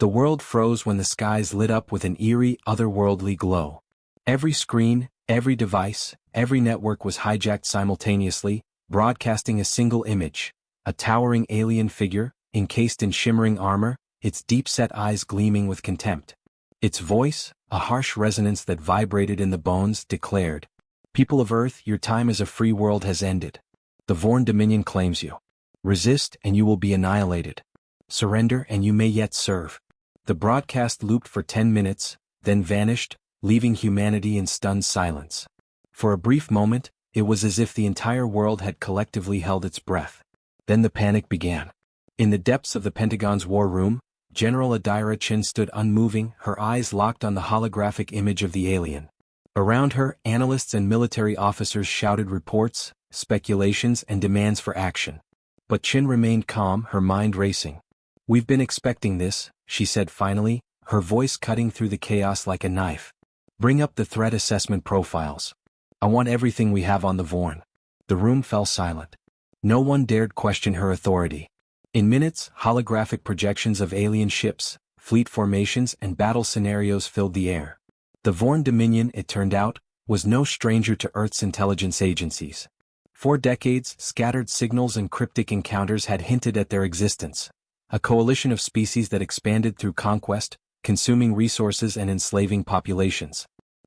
The world froze when the skies lit up with an eerie, otherworldly glow. Every screen, every device, every network was hijacked simultaneously, broadcasting a single image: a towering alien figure, encased in shimmering armor, its deep-set eyes gleaming with contempt. Its voice, a harsh resonance that vibrated in the bones, declared, "People of Earth, your time as a free world has ended. The Vorn Dominion claims you. Resist and you will be annihilated. Surrender and you may yet serve." The broadcast looped for 10 minutes, then vanished, leaving humanity in stunned silence. For a brief moment, it was as if the entire world had collectively held its breath. Then the panic began. In the depths of the Pentagon's war room, General Adira Chin stood unmoving, her eyes locked on the holographic image of the alien. Around her, analysts and military officers shouted reports, speculations, and demands for action. But Chin remained calm, her mind racing. "We've been expecting this," she said finally, her voice cutting through the chaos like a knife. "Bring up the threat assessment profiles. I want everything we have on the Vorn." The room fell silent. No one dared question her authority. In minutes, holographic projections of alien ships, fleet formations, and battle scenarios filled the air. The Vorn Dominion, it turned out, was no stranger to Earth's intelligence agencies. For decades, scattered signals and cryptic encounters had hinted at their existence. A coalition of species that expanded through conquest, consuming resources and enslaving populations.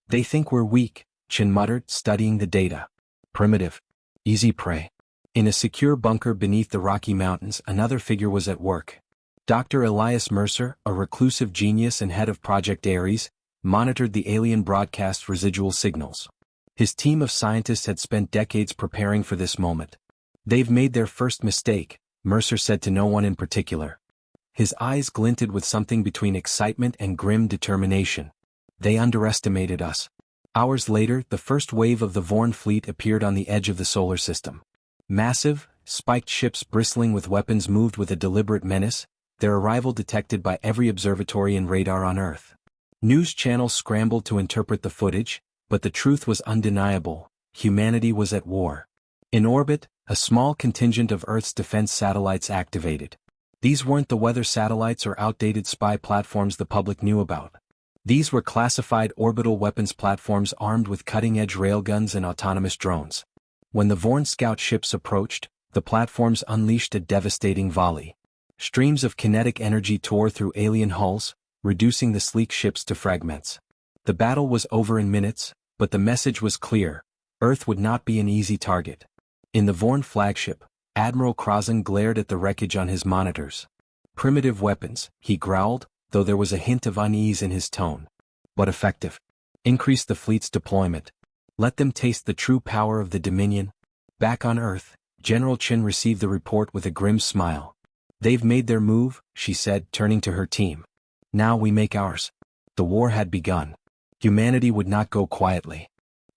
"They think we're weak," Chin muttered, studying the data. "Primitive. Easy prey." In a secure bunker beneath the Rocky Mountains, another figure was at work. Dr. Elias Mercer, a reclusive genius and head of Project Ares, monitored the alien broadcast residual signals. His team of scientists had spent decades preparing for this moment. "They've made their first mistake," Mercer said to no one in particular. His eyes glinted with something between excitement and grim determination. "They underestimated us." Hours later, the first wave of the Vorn fleet appeared on the edge of the solar system. Massive, spiked ships bristling with weapons moved with a deliberate menace, their arrival detected by every observatory and radar on Earth. News channels scrambled to interpret the footage, but the truth was undeniable: humanity was at war. In orbit, a small contingent of Earth's defense satellites activated. These weren't the weather satellites or outdated spy platforms the public knew about. These were classified orbital weapons platforms armed with cutting-edge railguns and autonomous drones. When the Vorn scout ships approached, the platforms unleashed a devastating volley. Streams of kinetic energy tore through alien hulls, reducing the sleek ships to fragments. The battle was over in minutes, but the message was clear: Earth would not be an easy target. In the Vorn flagship, Admiral Krasen glared at the wreckage on his monitors. "Primitive weapons," he growled, though there was a hint of unease in his tone. "But effective. Increase the fleet's deployment. Let them taste the true power of the Dominion." Back on Earth, General Chin received the report with a grim smile. "They've made their move," she said, turning to her team. "Now we make ours." The war had begun. Humanity would not go quietly.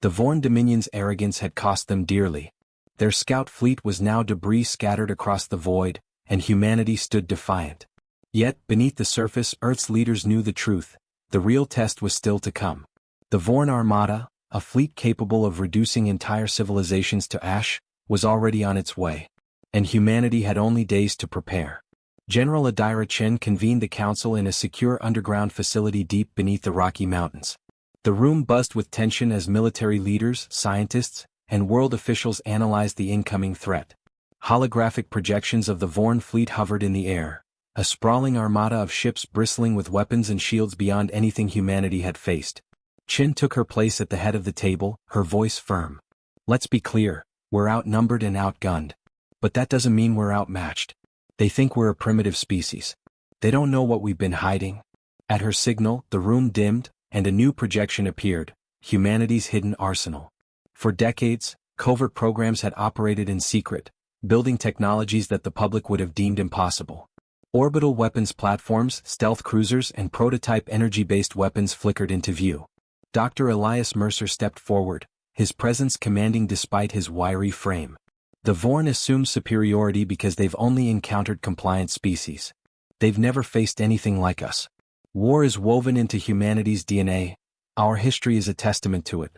The Vorn Dominion's arrogance had cost them dearly. Their scout fleet was now debris scattered across the void, and humanity stood defiant. Yet, beneath the surface, Earth's leaders knew the truth: the real test was still to come. The Vorn Armada, a fleet capable of reducing entire civilizations to ash, was already on its way. And humanity had only days to prepare. General Adira Chin convened the council in a secure underground facility deep beneath the Rocky Mountains. The room buzzed with tension as military leaders, scientists, and world officials analyzed the incoming threat. Holographic projections of the Vorn fleet hovered in the air, a sprawling armada of ships bristling with weapons and shields beyond anything humanity had faced. Chin took her place at the head of the table, her voice firm. "Let's be clear, we're outnumbered and outgunned. But that doesn't mean we're outmatched. They think we're a primitive species. They don't know what we've been hiding." At her signal, the room dimmed, and a new projection appeared: humanity's hidden arsenal. For decades, covert programs had operated in secret, building technologies that the public would have deemed impossible. Orbital weapons platforms, stealth cruisers, and prototype energy-based weapons flickered into view. Dr. Elias Mercer stepped forward, his presence commanding despite his wiry frame. "The Vorn assume superiority because they've only encountered compliant species. They've never faced anything like us. War is woven into humanity's DNA. Our history is a testament to it.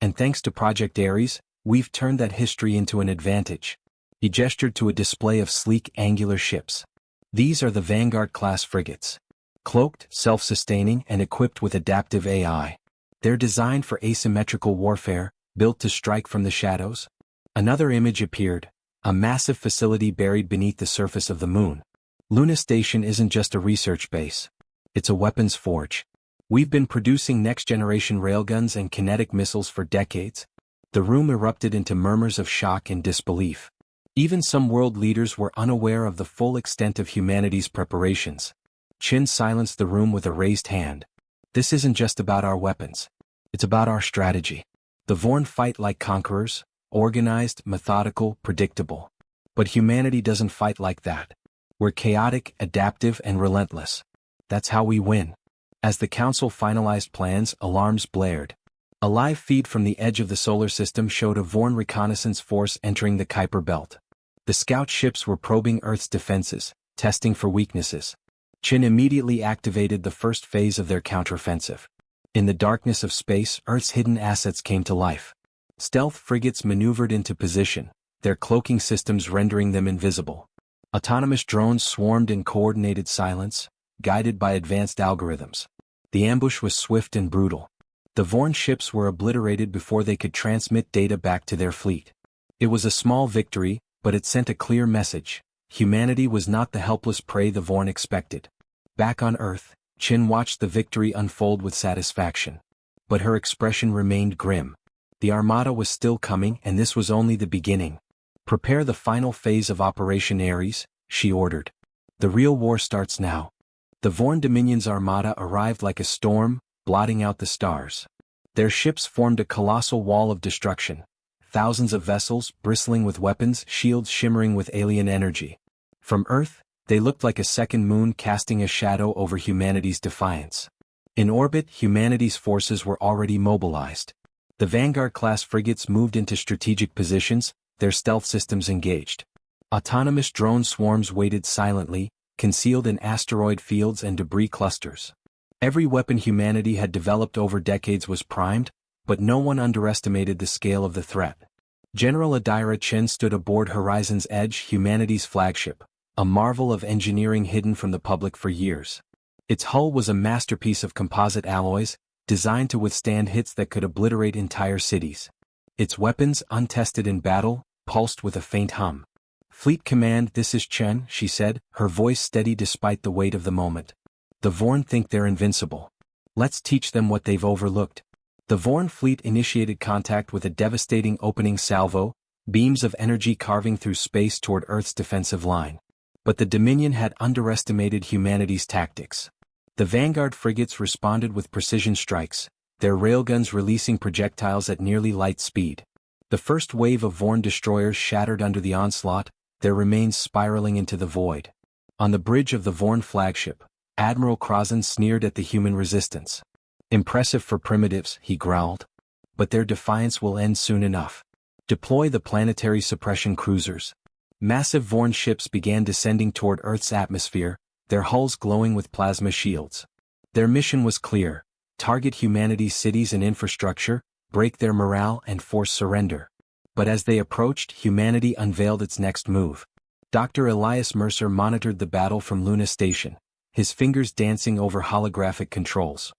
And thanks to Project Ares, we've turned that history into an advantage." He gestured to a display of sleek, angular ships. "These are the Vanguard-class frigates. Cloaked, self-sustaining, and equipped with adaptive AI. They're designed for asymmetrical warfare, built to strike from the shadows. Another image appeared, a massive facility buried beneath the surface of the moon. Luna Station isn't just a research base. It's a weapons forge. We've been producing next-generation railguns and kinetic missiles for decades. The room erupted into murmurs of shock and disbelief. Even some world leaders were unaware of the full extent of humanity's preparations. Chin silenced the room with a raised hand. This isn't just about our weapons. It's about our strategy. The Vorn fight like conquerors, organized, methodical, predictable. But humanity doesn't fight like that. We're chaotic, adaptive, and relentless. That's how we win. As the Council finalized plans, alarms blared. A live feed from the edge of the solar system showed a Vorn reconnaissance force entering the Kuiper belt. The scout ships were probing Earth's defenses, testing for weaknesses. Chin immediately activated the first phase of their counteroffensive. In the darkness of space, Earth's hidden assets came to life. Stealth frigates maneuvered into position, their cloaking systems rendering them invisible. Autonomous drones swarmed in coordinated silence, guided by advanced algorithms. The ambush was swift and brutal. The Vorn ships were obliterated before they could transmit data back to their fleet. It was a small victory, but it sent a clear message. Humanity was not the helpless prey the Vorn expected. Back on Earth, Chin watched the victory unfold with satisfaction. But her expression remained grim. The Armada was still coming, and this was only the beginning. Prepare the final phase of Operation Ares, she ordered. The real war starts now. The Vorn Dominion's Armada arrived like a storm, blotting out the stars. Their ships formed a colossal wall of destruction. Thousands of vessels, bristling with weapons, shields shimmering with alien energy. From Earth, they looked like a second moon casting a shadow over humanity's defiance. In orbit, humanity's forces were already mobilized. The Vanguard-class frigates moved into strategic positions, their stealth systems engaged. Autonomous drone swarms waited silently, concealed in asteroid fields and debris clusters. Every weapon humanity had developed over decades was primed, but no one underestimated the scale of the threat. General Adira Chen stood aboard Horizon's Edge, humanity's flagship, a marvel of engineering hidden from the public for years. Its hull was a masterpiece of composite alloys, designed to withstand hits that could obliterate entire cities. Its weapons, untested in battle, pulsed with a faint hum. "Fleet Command, this is Chen," she said, her voice steady despite the weight of the moment. "The Vorn think they're invincible. Let's teach them what they've overlooked." The Vorn fleet initiated contact with a devastating opening salvo, beams of energy carving through space toward Earth's defensive line. But the Dominion had underestimated humanity's tactics. The Vanguard frigates responded with precision strikes, their railguns releasing projectiles at nearly light speed. The first wave of Vorn destroyers shattered under the onslaught, their remains spiraling into the void. On the bridge of the Vorn flagship, Admiral Krasen sneered at the human resistance. "Impressive for primitives," he growled. "But their defiance will end soon enough. Deploy the planetary suppression cruisers." Massive Vorn ships began descending toward Earth's atmosphere, their hulls glowing with plasma shields. Their mission was clear: target humanity's cities and infrastructure, break their morale and force surrender. But as they approached, humanity unveiled its next move. Dr. Elias Mercer monitored the battle from Luna Station, his fingers dancing over holographic controls.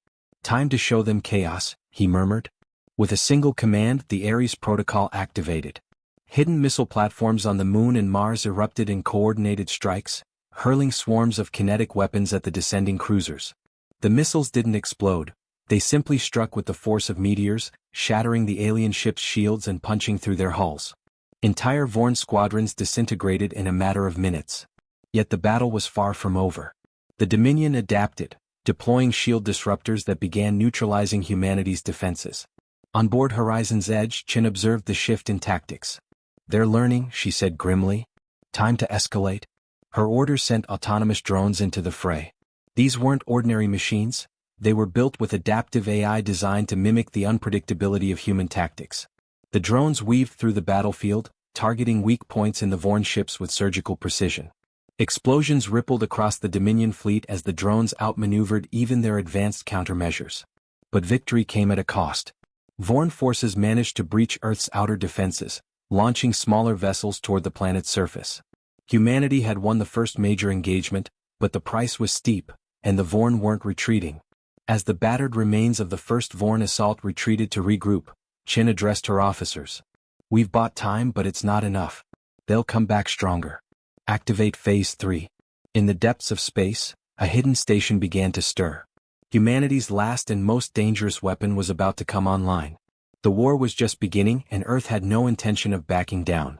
"Time to show them chaos," he murmured. With a single command, the Ares protocol activated. Hidden missile platforms on the Moon and Mars erupted in coordinated strikes, hurling swarms of kinetic weapons at the descending cruisers. The missiles didn't explode. They simply struck with the force of meteors, shattering the alien ships' shields and punching through their hulls. Entire Vorn squadrons disintegrated in a matter of minutes. Yet the battle was far from over. The Dominion adapted, deploying shield disruptors that began neutralizing humanity's defenses. On board Horizon's Edge, Chin observed the shift in tactics. "They're learning," she said grimly. "Time to escalate." Her orders sent autonomous drones into the fray. These weren't ordinary machines. They were built with adaptive AI designed to mimic the unpredictability of human tactics. The drones weaved through the battlefield, targeting weak points in the Vorn ships with surgical precision. Explosions rippled across the Dominion fleet as the drones outmaneuvered even their advanced countermeasures. But victory came at a cost. Vorn forces managed to breach Earth's outer defenses, launching smaller vessels toward the planet's surface. Humanity had won the first major engagement, but the price was steep: and the Vorn weren't retreating. As the battered remains of the first Vorn assault retreated to regroup, Chin addressed her officers. "We've bought time, but it's not enough. They'll come back stronger. Activate Phase 3. In the depths of space, a hidden station began to stir. Humanity's last and most dangerous weapon was about to come online. The war was just beginning, and Earth had no intention of backing down.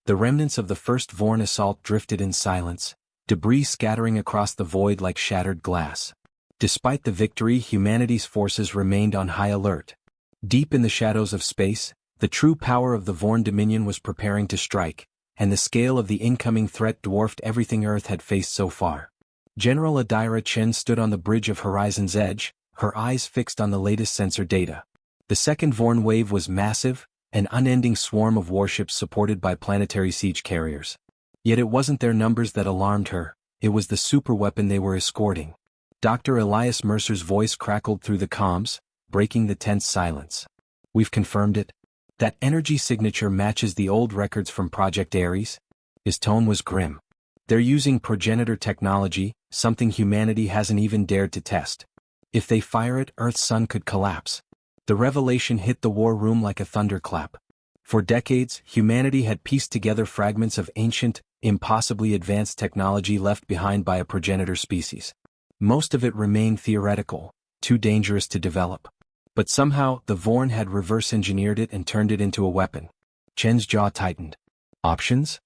The remnants of the first Vorn assault drifted in silence, debris scattering across the void like shattered glass. Despite the victory, humanity's forces remained on high alert. Deep in the shadows of space, the true power of the Vorn Dominion was preparing to strike, and the scale of the incoming threat dwarfed everything Earth had faced so far. General Adira Chen stood on the bridge of Horizon's Edge, her eyes fixed on the latest sensor data. The second Vorn wave was massive, an unending swarm of warships supported by planetary siege carriers. Yet it wasn't their numbers that alarmed her, it was the superweapon they were escorting. Dr. Elias Mercer's voice crackled through the comms, breaking the tense silence. "We've confirmed it. That energy signature matches the old records from Project Ares." His tone was grim. "They're using progenitor technology, something humanity hasn't even dared to test. If they fire it, Earth's sun could collapse." The revelation hit the war room like a thunderclap. For decades, humanity had pieced together fragments of ancient, impossibly advanced technology left behind by a progenitor species. Most of it remained theoretical, too dangerous to develop. But somehow, the Vorn had reverse-engineered it and turned it into a weapon. Chen's jaw tightened. "Options?"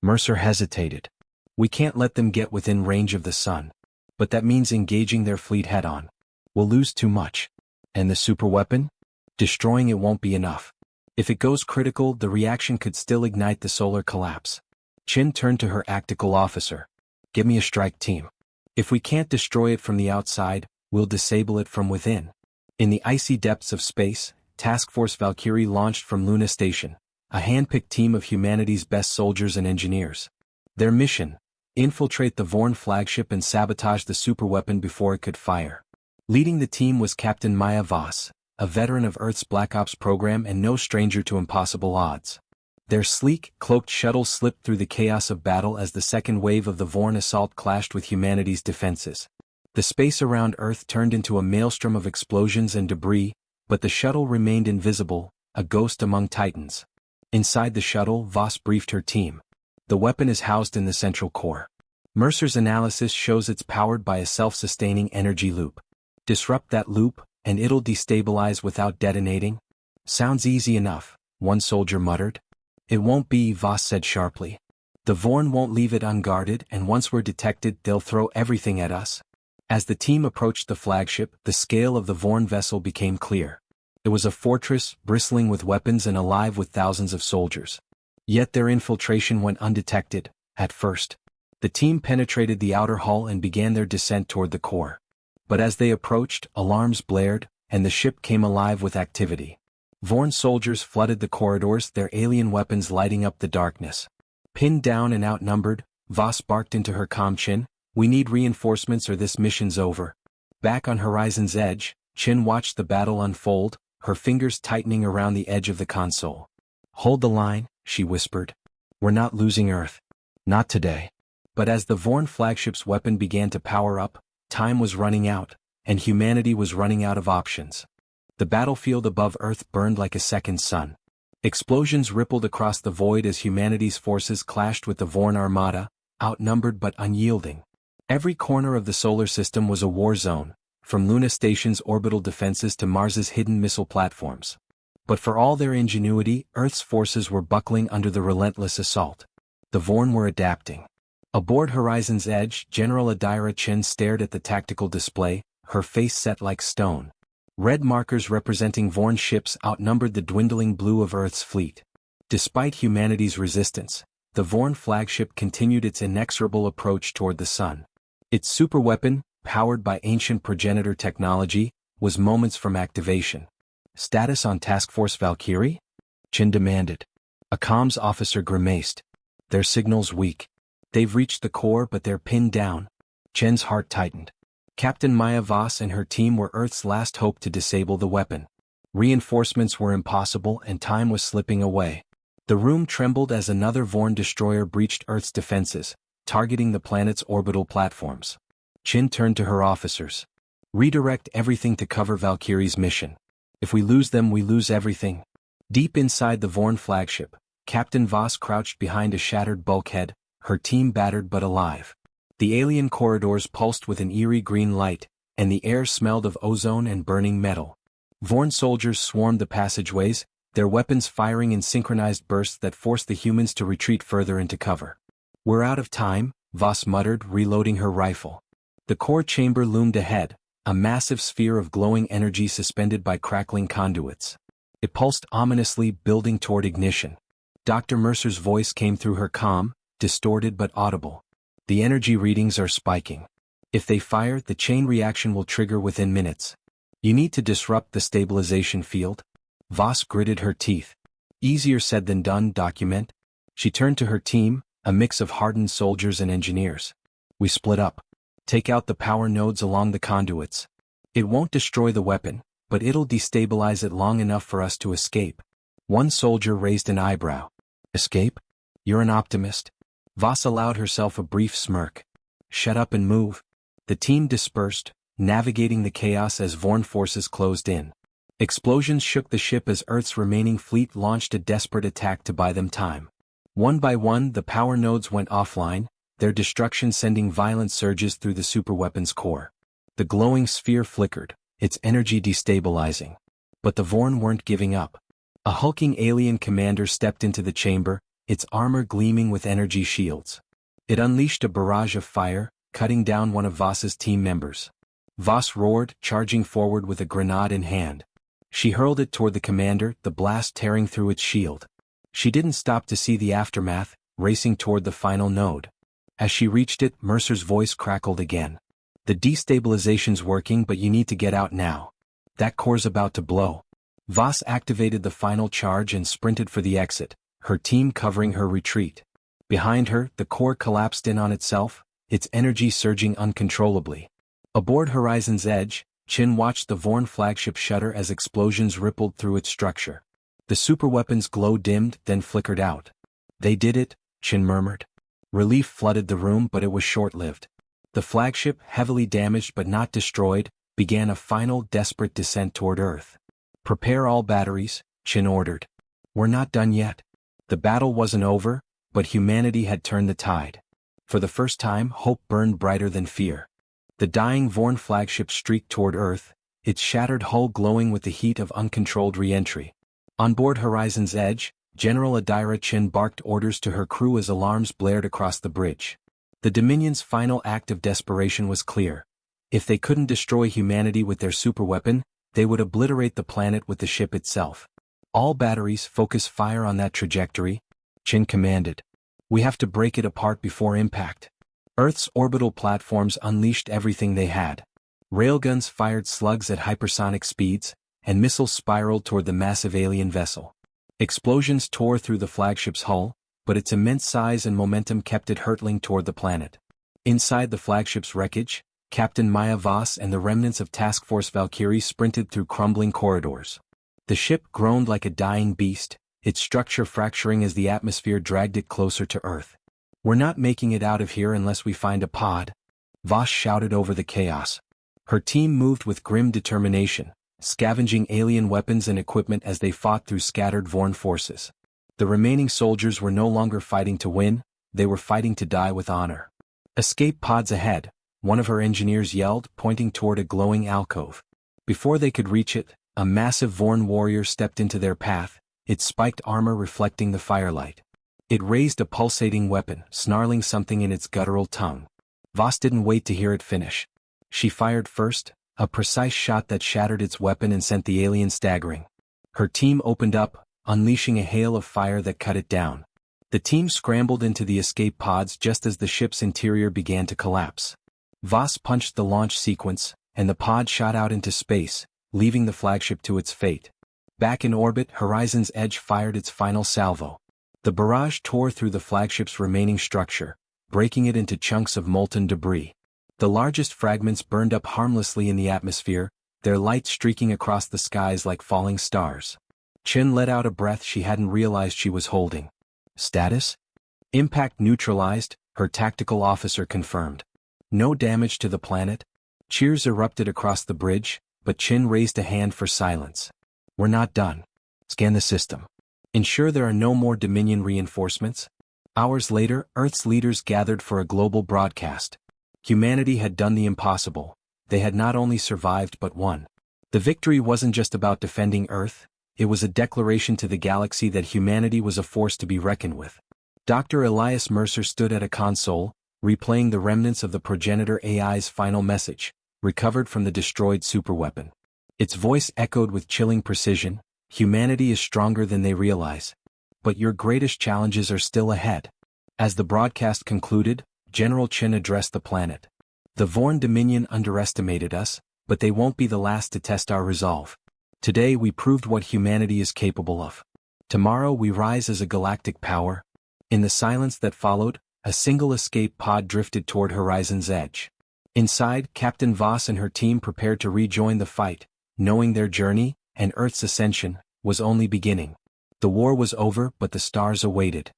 Mercer hesitated. "We can't let them get within range of the sun. But that means engaging their fleet head-on. We'll lose too much. And the superweapon? Destroying it won't be enough. If it goes critical, the reaction could still ignite the solar collapse." Chin turned to her tactical officer. "Give me a strike team. If we can't destroy it from the outside, we'll disable it from within." In the icy depths of space, Task Force Valkyrie launched from Luna Station, a hand-picked team of humanity's best soldiers and engineers. Their mission: infiltrate the Vorn flagship and sabotage the superweapon before it could fire. Leading the team was Captain Maya Voss, a veteran of Earth's Black Ops program and no stranger to impossible odds. Their sleek, cloaked shuttle slipped through the chaos of battle as the second wave of the Vorn assault clashed with humanity's defenses. The space around Earth turned into a maelstrom of explosions and debris, but the shuttle remained invisible, a ghost among titans. Inside the shuttle, Voss briefed her team. "The weapon is housed in the central core. Mercer's analysis shows it's powered by a self-sustaining energy loop. Disrupt that loop, and it'll destabilize without detonating." "Sounds easy enough," one soldier muttered. "It won't be," Voss said sharply. "The Vorn won't leave it unguarded, and once we're detected, they'll throw everything at us." As the team approached the flagship, the scale of the Vorn vessel became clear. It was a fortress, bristling with weapons and alive with thousands of soldiers. Yet their infiltration went undetected, at first. The team penetrated the outer hull and began their descent toward the core. But as they approached, alarms blared, and the ship came alive with activity. Vorn soldiers flooded the corridors, their alien weapons lighting up the darkness. Pinned down and outnumbered, Voss barked into her comm Chin, "We need reinforcements or this mission's over." Back on Horizon's Edge, Chin watched the battle unfold, her fingers tightening around the edge of the console. "Hold the line," she whispered. "We're not losing Earth. Not today." But as the Vorn flagship's weapon began to power up, time was running out, and humanity was running out of options. The battlefield above Earth burned like a second sun. Explosions rippled across the void as humanity's forces clashed with the Vorn armada, outnumbered but unyielding. Every corner of the solar system was a war zone, from Luna Station's orbital defenses to Mars's hidden missile platforms. But for all their ingenuity, Earth's forces were buckling under the relentless assault. The Vorn were adapting. Aboard Horizon's Edge, General Adira Chen stared at the tactical display, her face set like stone. Red markers representing Vorn ships outnumbered the dwindling blue of Earth's fleet. Despite humanity's resistance, the Vorn flagship continued its inexorable approach toward the sun. Its superweapon, powered by ancient progenitor technology, was moments from activation. "Status on Task Force Valkyrie?" Chen demanded. A comms officer grimaced. "Their signal's weak. They've reached the core but they're pinned down." Chen's heart tightened. Captain Maya Voss and her team were Earth's last hope to disable the weapon. Reinforcements were impossible and time was slipping away. The room trembled as another Vorn destroyer breached Earth's defenses, targeting the planet's orbital platforms. Chin turned to her officers. Redirect everything to cover Valkyrie's mission. If we lose them, we lose everything. Deep inside the Vorn flagship, Captain Voss crouched behind a shattered bulkhead, her team battered but alive. The alien corridors pulsed with an eerie green light, and the air smelled of ozone and burning metal. Vorn soldiers swarmed the passageways, their weapons firing in synchronized bursts that forced the humans to retreat further into cover. "We're out of time," Voss muttered, reloading her rifle. The core chamber loomed ahead, a massive sphere of glowing energy suspended by crackling conduits. It pulsed ominously, building toward ignition. Dr. Mercer's voice came through her calm, distorted but audible. "The energy readings are spiking. If they fire, the chain reaction will trigger within minutes. You need to disrupt the stabilization field." Voss gritted her teeth. "Easier said than done, document." She turned to her team, a mix of hardened soldiers and engineers. "We split up. Take out the power nodes along the conduits. It won't destroy the weapon, but it'll destabilize it long enough for us to escape." One soldier raised an eyebrow. "Escape? You're an optimist." Voss allowed herself a brief smirk. "Shut up and move." The team dispersed, navigating the chaos as Vorn forces closed in. Explosions shook the ship as Earth's remaining fleet launched a desperate attack to buy them time. One by one, the power nodes went offline, their destruction sending violent surges through the superweapon's core. The glowing sphere flickered, its energy destabilizing. But the Vorn weren't giving up. A hulking alien commander stepped into the chamber, its armor gleaming with energy shields. It unleashed a barrage of fire, cutting down one of Voss's team members. Voss roared, charging forward with a grenade in hand. She hurled it toward the commander, the blast tearing through its shield. She didn't stop to see the aftermath, racing toward the final node. As she reached it, Mercer's voice crackled again. "The destabilization's working, but you need to get out now. That core's about to blow." Voss activated the final charge and sprinted for the exit, her team covering her retreat. Behind her, the core collapsed in on itself, its energy surging uncontrollably. Aboard Horizon's edge, Chin watched the Vorn flagship shudder as explosions rippled through its structure. The superweapon's glow dimmed, then flickered out. "They did it," Chin murmured. Relief flooded the room, but it was short-lived. The flagship, heavily damaged but not destroyed, began a final, desperate descent toward Earth. "Prepare all batteries," Chin ordered. "We're not done yet." The battle wasn't over, but humanity had turned the tide. For the first time, hope burned brighter than fear. The dying Vorn flagship streaked toward Earth, its shattered hull glowing with the heat of uncontrolled re-entry. On board Horizon's edge, General Adira Chin barked orders to her crew as alarms blared across the bridge. The Dominion's final act of desperation was clear. If they couldn't destroy humanity with their superweapon, they would obliterate the planet with the ship itself. "All batteries focus fire on that trajectory," Chin commanded. "We have to break it apart before impact." Earth's orbital platforms unleashed everything they had. Railguns fired slugs at hypersonic speeds, and missiles spiraled toward the massive alien vessel. Explosions tore through the flagship's hull, but its immense size and momentum kept it hurtling toward the planet. Inside the flagship's wreckage, Captain Maya Voss and the remnants of Task Force Valkyrie sprinted through crumbling corridors. The ship groaned like a dying beast, its structure fracturing as the atmosphere dragged it closer to Earth. "We're not making it out of here unless we find a pod," Voss shouted over the chaos. Her team moved with grim determination, scavenging alien weapons and equipment as they fought through scattered Vorn forces. The remaining soldiers were no longer fighting to win, they were fighting to die with honor. "Escape pods ahead," one of her engineers yelled, pointing toward a glowing alcove. Before they could reach it, a massive Vorn warrior stepped into their path, its spiked armor reflecting the firelight. It raised a pulsating weapon, snarling something in its guttural tongue. Voss didn't wait to hear it finish. She fired first, a precise shot that shattered its weapon and sent the alien staggering. Her team opened up, unleashing a hail of fire that cut it down. The team scrambled into the escape pods just as the ship's interior began to collapse. Voss punched the launch sequence, and the pod shot out into space, leaving the flagship to its fate. Back in orbit, Horizon's Edge fired its final salvo. The barrage tore through the flagship's remaining structure, breaking it into chunks of molten debris. The largest fragments burned up harmlessly in the atmosphere, their light streaking across the skies like falling stars. Chin let out a breath she hadn't realized she was holding. "Status?" "Impact neutralized," her tactical officer confirmed. No damage to the planet? Cheers erupted across the bridge, but Chin raised a hand for silence. We're not done. Scan the system. Ensure there are no more Dominion reinforcements. Hours later, Earth's leaders gathered for a global broadcast. Humanity had done the impossible. They had not only survived but won. The victory wasn't just about defending Earth, it was a declaration to the galaxy that humanity was a force to be reckoned with. Dr. Elias Mercer stood at a console, replaying the remnants of the progenitor AI's final message, recovered from the destroyed superweapon. Its voice echoed with chilling precision, humanity is stronger than they realize. But your greatest challenges are still ahead. As the broadcast concluded, General Chin addressed the planet. The Vorn Dominion underestimated us, but they won't be the last to test our resolve. Today we proved what humanity is capable of. Tomorrow we rise as a galactic power. In the silence that followed, a single escape pod drifted toward Horizon's edge. Inside, Captain Voss and her team prepared to rejoin the fight, knowing their journey, and Earth's ascension, was only beginning. The war was over, but the stars awaited.